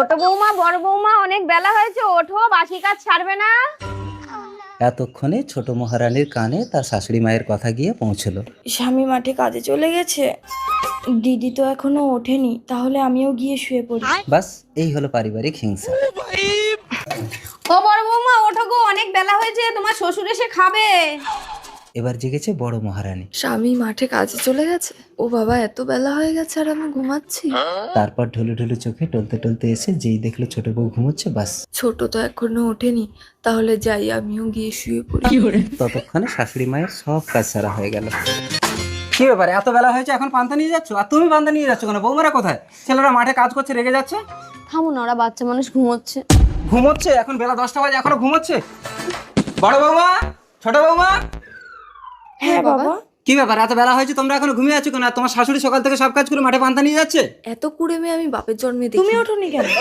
ছোট বৌমা, বড় বৌমা, অনেক বেলা হয়েছে, ওঠো, বাসি কাজ ছাড়বে না? এতক্ষণে ছোট মহারানীর কানে তার শাশুড়ি মায়ের কথা গিয়ে পৌঁছলো। স্বামী মাঠে কাজে চলে গেছে, দিদি তো এখনো ওঠেনি, তাহলে আমিও গিয়ে শুয়ে পড়ি। বাস এই হলো পারিবারিক হিংসা। ও বড় বৌমা, ওঠো গো, অনেক বেলা হয়েছে, তোমার শ্বশুর এসে খাবে। এবার জেগেছে বড় মহারানী। স্বামী মাঠে কাজে চলে গেছে, ও বাবা, এত বেলা হয়ে গেছে আর আমি ঘুমাচ্ছি। তারপর ঢুলু ঢুলু চোখে টলতে টলতে এসে যেই দেখলো ছোট বউ ঘুমোচ্ছে, বাস ছোট তো এখনো ওঠেনি, তাহলে যাই আমিও গিয়ে শুয়ে পড়ি। ততক্ষণে শাশুড়ি মায়ের সব কাজ সারা হয়ে গেল। কি ব্যাপার, এত বেলা হয়েছে এখন পান্তা নিয়ে যাচ্ছ? আর তুমি পান্তা নিয়ে যাচ্ছ কেন? বৌমারা কোথায়? ছেলেরা মাঠে কাজ করছে, রেগে যাচ্ছে। থামো না, ওরা বাচ্চা মানুষ, ঘুমোচ্ছে। ঘুমোচ্ছে? এখন বেলা 10টা বাজে, এখনো ঘুমোচ্ছে? বড় বৌমা, ছোট বৌমা। হ্যাঁ বাবা। কি ব্যাপার, এত বেলা হয়েছে, তোমরা এখনো ঘুমিয়ে আছো কেন? আর তোমার শাশুড়ি সকাল থেকে সব কাজ করে মাঠে পান্তা নিয়ে যাচ্ছে। এত কুড়েমে আমি বাপের জন্মে দেখি। তুমি ওঠোনি কেন?